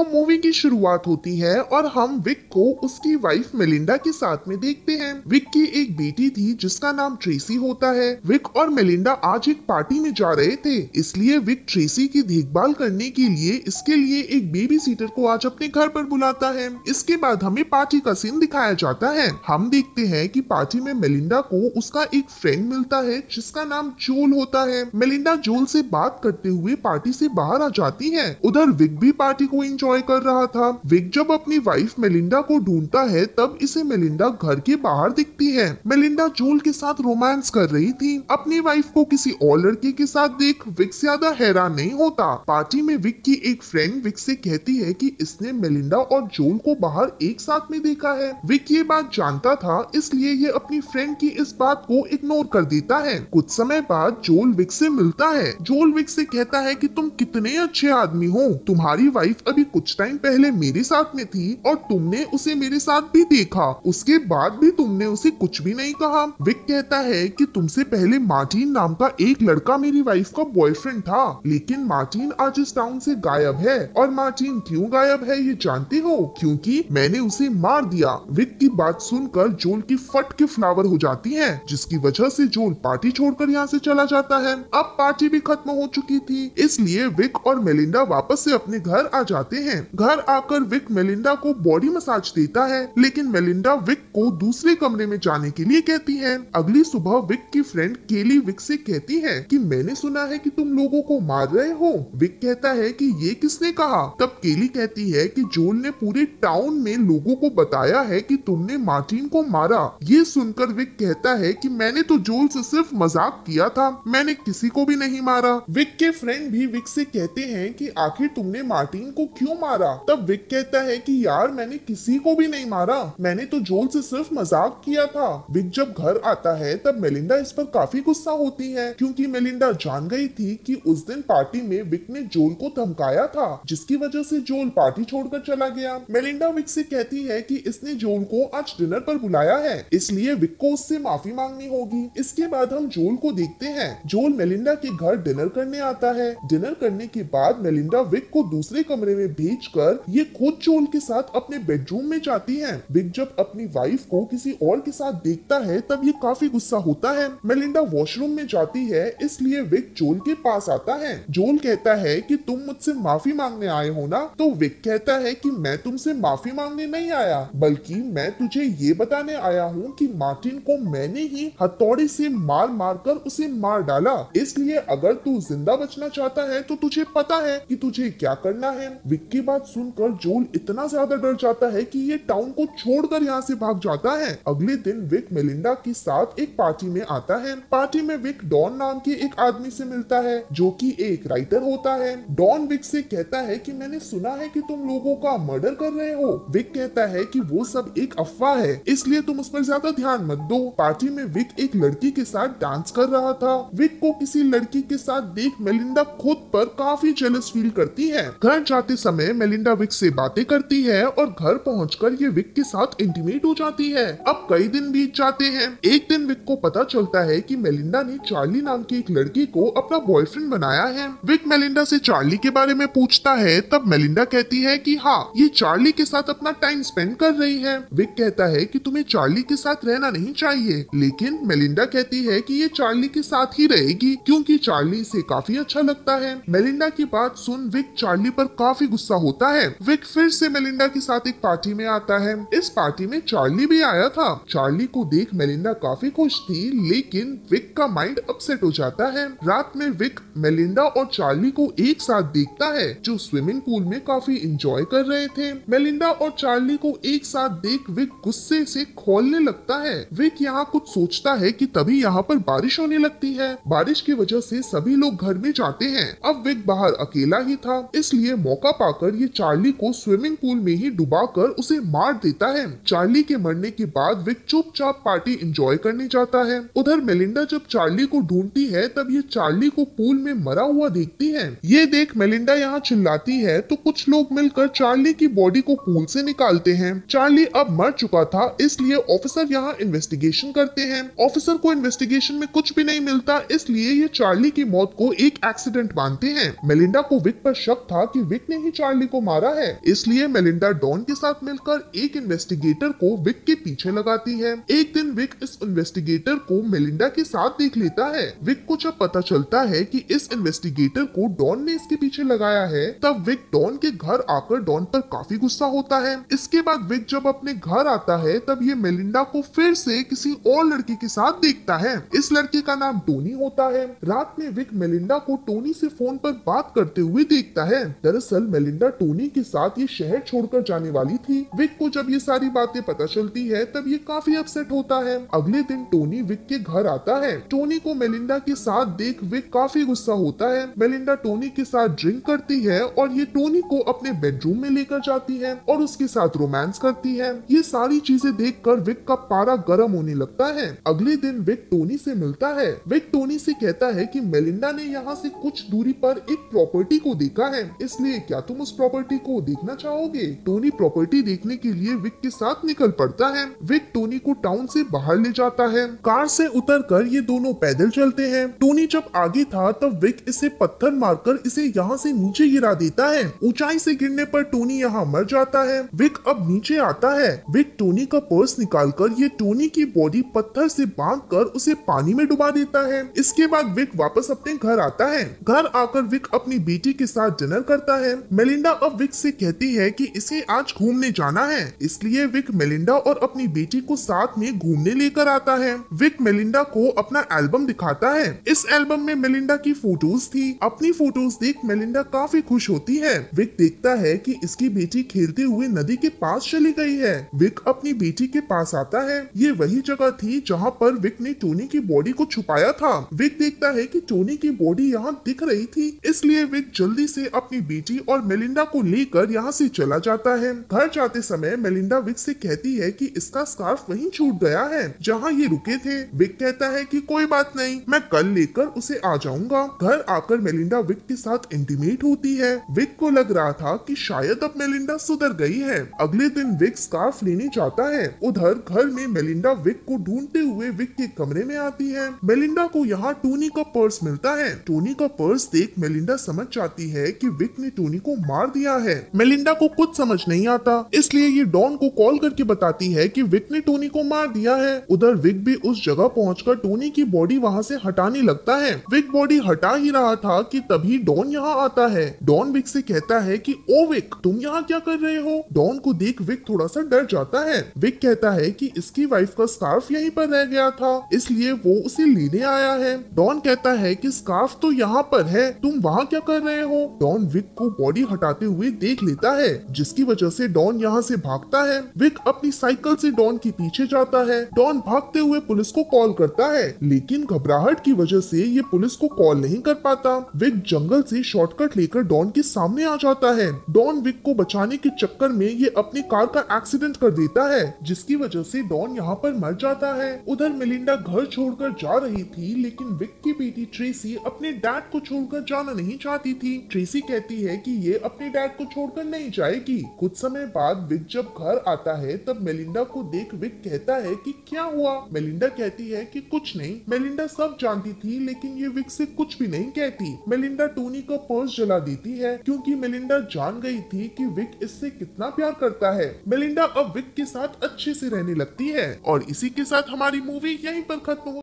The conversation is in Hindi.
तो मूवी की शुरुआत होती है और हम विक को उसकी वाइफ मेलिंडा के साथ में देखते हैं। विक की एक बेटी थी जिसका नाम ट्रेसी होता है। विक और मेलिंडा आज एक पार्टी में जा रहे थे, इसलिए विक ट्रेसी की देखभाल करने के लिए इसके लिए एक बेबी सीटर को आज अपने घर पर बुलाता है। इसके बाद हमें पार्टी का सीन दिखाया जाता है। हम देखते हैं कि पार्टी में मेलिंडा को उसका एक फ्रेंड मिलता है जिसका नाम जोल होता है। मेलिंडा जोल से बात करते हुए पार्टी से बाहर आ जाती है। उधर विक भी पार्टी को एंजॉय कर रहा था। विक जब अपनी वाइफ मेलिंडा को ढूंढता है तब इसे मेलिंडा घर के बाहर दिखती है। मेलिंडा जोल के साथ रोमांस कर रही थी। अपनी वाइफ को किसी और लड़के के साथ देख विक ज्यादा हैरान नहीं होता। पार्टी में विक की एक फ्रेंड विक से कहती है कि इसने मेलिंडा और जोल को बाहर एक साथ में देखा है। विक ये बात जानता था, इसलिए ये अपनी फ्रेंड की इस बात को इग्नोर कर देता है। कुछ समय बाद जोल विक से मिलता है। जोल विक से कहता है कि तुम कितने अच्छे आदमी हो। तुम्हारी वाइफ अभी कुछ टाइम पहले मेरे साथ में थी और तुमने उसे मेरे साथ भी देखा, उसके बाद भी तुमने उसे कुछ भी नहीं कहा। विक कहता है कि तुमसे पहले मार्टिन नाम का एक लड़का मेरी वाइफ का बॉयफ्रेंड था, लेकिन मार्टिन आज इस टाउन से गायब है। और मार्टिन क्यों गायब है ये जानते हो? क्योंकि मैंने उसे मार दिया। विक की बात सुनकर जोल की फट के फ्लावर हो जाती है, जिसकी वजह से जोल पार्टी छोड़कर यहाँ से चला जाता है। अब पार्टी भी खत्म हो चुकी थी, इसलिए विक और मेलिंडा वापस से अपने घर आ जाते हैं। घर आकर विक मेलिंडा को बॉडी मसाज देता है, लेकिन मेलिंडा विक को दूसरे कमरे में जाने के लिए कहती है। अगली सुबह विक की फ्रेंड केली विक से कहती है कि मैंने सुना है कि तुम लोगों को मार रहे हो। विक कहता है कि ये किसने कहा? तब केली कहती है कि जोल ने पूरे टाउन में लोगों को बताया है कि तुमने मार्टिन को मारा। ये सुनकर विक कहता है कि मैंने तो जोल से सिर्फ मजाक किया था, मैंने किसी को भी नहीं मारा। विक के फ्रेंड भी विक से कहते हैं कि आखिर तुमने मार्टिन को क्यों मारा? तब विक कहता है कि यार मैंने किसी को भी नहीं मारा, मैंने तो जोल से सिर्फ मजाक किया था। विक जब घर आता है तब मेलिंडा इस पर काफी गुस्सा होती है, क्योंकि मेलिंडा जान गई थी कि उस दिन पार्टी में विक ने जोल को धमकाया था, जिसकी वजह से जोल पार्टी छोड़कर चला गया। मेलिंडा विक से कहती है कि इसने जोल को आज डिनर पर बुलाया है, इसलिए विक को उससे माफी मांगनी होगी। इसके बाद हम जोल को देखते हैं। जोल मेलिंडा के घर डिनर करने आता है। डिनर करने के बाद मेलिंडा विक को दूसरे कमरे में भेजकर ये खुद जोल के साथ अपने बेडरूम में जाती है। विक जब अपनी वाइफ को किसी और के साथ देखता है तब ये काफी गुस्सा होता है। मेलिंडा वॉशरूम में जाती है, इसलिए विक जोल के पास आता है। जोल कहता है कि तुम मुझसे माफी मांगने आए हो ना? तो विक कहता है कि मैं तुमसे माफी मांगने नहीं आया, बल्कि मैं तुझे ये बताने आया हूँ कि मार्टिन को मैंने ही हथौड़े से मार मार कर उसे मार डाला, इसलिए अगर तू जिंदा बचना चाहता है तो तुझे पता है कि तुझे क्या करना है। विक की बात सुनकर जोल इतना ज्यादा डर जाता है कि ये टाउन को छोड़कर यहाँ से भाग जाता है। अगले दिन विक मेलिंडा के साथ एक पार्टी में आता है। पार्टी में विक डॉन नाम के एक आदमी से मिलता है जो कि एक राइटर होता है। डॉन विक से कहता है कि मैंने सुना है कि तुम लोगों का मर्डर कर रहे हो। विक कहता है कि वो सब एक अफवाह है, इसलिए तुम उस पर ज्यादा ध्यान मत दो। पार्टी में विक एक लड़की के साथ डांस कर रहा था। विक को किसी लड़की के साथ देख मेलिंडा खुद पर काफी जेलस फील करती है। घर जाते समय मेलिंडा विक से बातें करती है और घर पहुंचकर ये विक के साथ इंटीमेट हो जाती है। अब कई दिन बीत जाते हैं। एक दिन विक को पता चलता है कि मेलिंडा ने चार्ली नाम की एक लड़की को अपना बॉयफ्रेंड बनाया है। विक मेलिंडा से चार्ली के बारे में पूछता है, तब मेलिंडा कहती है कि हाँ, ये चार्ली के साथ अपना टाइम स्पेंड कर रही है। विक कहता है कि तुम्हें चार्ली के साथ रहना नहीं चाहिए, लेकिन मेलिंडा कहती है कि ये चार्ली के साथ ही रहेगी क्योंकि चार्ली इसे काफी अच्छा लगता है। मेलिंडा की बात सुन विक चार्ली पर काफी गुस्सा होता है। विक फिर से मेलिंडा के साथ एक पार्टी में आता है। इस पार्टी में चार्ली भी आया था। चार्ली को देख मेलिंडा काफी खुश थी, लेकिन विक का माइंड अपसेट हो जाता है। रात में विक मेलिंडा और चार्ली को एक साथ देखता है, जो स्विमिंग पूल में काफी एंजॉय कर रहे थे। मेलिंडा और चार्ली को एक साथ देख विक गुस्से से खौलने लगता है। विक यहाँ कुछ सोचता है कि तभी यहाँ पर बारिश होने लगती है। बारिश की वजह से सभी लोग घर में जाते हैं। अब विक बाहर अकेला ही था, इसलिए मौका पाकर ये चार्ली को स्विमिंग पूल में ही डुबाकर उसे मार देता है। चार्ली के मरने के बाद विक चुपचाप पार्टी एंजॉय करने जाता है। उधर मेलिंडा जब चार्ली को ढूंढती है तब ये चार्ली को पूल में मरा हुआ देखती है। ये देख मेलिंडा यहाँ चिल्लाती है तो कुछ लोग मिलकर चार्ली की बॉडी को पूल से निकालते हैं। चार्ली अब मर चुका था, इसलिए ऑफिसर यहाँ इन्वेस्टिगेशन करते हैं। ऑफिसर को इन्वेस्टिगेशन में कुछ भी नहीं मिलता, इसलिए ये चार्ली की मौत को एक एक्सीडेंट मानते हैं। मेलिंडा को विक पर शक था कि विक ने ही चार्ली चार्ली को मारा है। इसलिए मेलिंडा डॉन के साथ मिलकर एक इन्वेस्टिगेटर को विक के पीछे लगाती है। एक दिन विक इस इन्वेस्टिगेटर को मेलिंडा के साथ देख लेता है। विक को जब पता चलता है कि इस इन्वेस्टिगेटर को डॉन ने इसके पीछे लगाया है, तब विक डॉन के घर आकर डॉन पर काफी गुस्सा होता है। इसके बाद विक जब अपने घर आता है, तब ये मेलिंडा को फिर से किसी और लड़की के साथ देखता है। इस लड़के का नाम टोनी होता है। रात में विक मेलिंडा को टोनी से फोन पर बात करते हुए देखता है। दरअसल मेलिंडा टोनी के साथ ये शहर छोड़कर जाने वाली थी। विक को जब ये सारी बातें पता चलती है, तब ये काफी अपसेट होता है। अगले दिन टोनी विक के घर आता है। टोनी को मेलिंडा के साथ देख विक काफी गुस्सा होता है। मेलिंडा टोनी के साथ ड्रिंक करती है और ये टोनी को अपने बेडरूम में लेकर जाती है और उसके साथ रोमांस करती है। ये सारी चीजें देखकर विक का पारा गर्म होने लगता है। अगले दिन विक टोनी से मिलता है। विक टोनी से कहता है कि मेलिंडा ने यहाँ से कुछ दूरी पर एक प्रॉपर्टी को देखा है, इसलिए क्या तुम उस प्रॉपर्टी को देखना चाहोगे? टोनी प्रॉपर्टी देखने के लिए विक के साथ निकल पड़ता है। विक टोनी को टाउन से बाहर ले जाता है। कार से उतरकर ये दोनों पैदल चलते हैं। टोनी जब आगे था, तब विक इसे पत्थर मारकर इसे यहाँ से नीचे गिरा देता है। ऊंचाई से गिरने पर टोनी यहाँ मर जाता है। विक अब नीचे आता है। विक टोनी का पर्स निकालकर ये टोनी की बॉडी पत्थर से बांधकर उसे पानी में डुबा देता है। इसके बाद विक वापस अपने घर आता है। घर आकर विक अपनी बेटी के साथ डिनर करता है। मेलिंडा अब विक से कहती है कि इसे आज घूमने जाना है, इसलिए विक मेलिंडा और अपनी बेटी को साथ में घूमने लेकर आता है। विक मेलिंडा को अपना एल्बम दिखाता है। इस एल्बम में मेलिंडा की फोटोज थी। अपनी फोटोज देख मेलिंडा काफी खुश होती है। विक देखता है कि इसकी बेटी खेलते हुए नदी के पास चली गई है। विक अपनी बेटी के पास आता है। ये वही जगह थी जहाँ पर विक ने टोनी की बॉडी को छुपाया था। विक देखता है कि टोनी की बॉडी यहाँ दिख रही थी, इसलिए विक जल्दी से अपनी बेटी और मेलिंडा को लेकर यहाँ से चला जाता है। घर जाते समय मेलिंडा विक से कहती है कि इसका स्कार्फ वहीं छूट गया है जहाँ ये रुके थे। विक कहता है कि कोई बात नहीं, मैं कल लेकर उसे आ जाऊंगा। घर आकर मेलिंडा विक के साथ इंटीमेट होती है। विक को लग रहा था कि शायद अब मेलिंडा सुधर गई है। अगले दिन विक स्कार्फ लेने जाता है। उधर घर में मेलिंडा विक को ढूंढते हुए विक के कमरे में आती है। मेलिंडा को यहाँ टोनी का पर्स मिलता है। टोनी का पर्स देख मेलिंडा समझ जाती है कि विक ने टोनी को मार दिया है। मेलिंडा को कुछ समझ नहीं आता, इसलिए ये डॉन को कॉल करके बताती है कि विक ने टोनी को मार दिया है। उधर विक भी उस जगह पहुंचकर टोनी की बॉडी वहां से हटाने लगता है। विक बॉडी हटा ही रहा था कि तभी डॉन यहाँ आता है। डॉन विक से कहता है कि ओ विक, तुम यहाँ क्या कर रहे हो? डॉन को देख विक थोड़ा सा डर जाता है। विक कहता है कि इसकी वाइफ का स्कार्फ यहीं पर रह गया था, इसलिए वो उसे लेने आया है। डॉन कहता है कि स्कार्फ तो यहाँ पर है, तुम वहाँ क्या कर रहे हो? डॉन विक को बॉडी हटाते हुए देख लेता है, जिसकी वजह से डॉन यहाँ से भागता है। विक अपनी साइकिल से डॉन के पीछे जाता है। डॉन भागते हुए पुलिस को कॉल करता है, लेकिन घबराहट की वजह से ये पुलिस को कॉल नहीं कर पाता। विक जंगल से शॉर्टकट लेकर डॉन के सामने आ जाता है। डॉन विक को बचाने के चक्कर में ये अपनी कार का एक्सीडेंट कर देता है, जिसकी वजह से डॉन यहाँ पर मर जाता है। उधर मेलिंडा घर छोड़कर जा रही थी, लेकिन विक की बेटी ट्रेसी अपने डैड को छोड़कर जाना नहीं चाहती थी। ट्रेसी कहती है कि ये अपने डैड को छोड़कर नहीं जाएगी। कुछ समय बाद विक जब घर आता है, तब मेलिंडा को देख विक कहता है कि क्या हुआ? मेलिंडा कहती है कि कुछ नहीं। मेलिंडा सब जानती थी, लेकिन ये विक से कुछ भी नहीं कहती। मेलिंडा टोनी का पर्स जला देती है, क्योंकि मेलिंडा जान गई थी कि विक इससे कितना प्यार करता है। मेलिंडा अब विक के साथ अच्छे से रहने लगती है। और इसी के साथ हमारी मूवी यहीं पर खत्म हो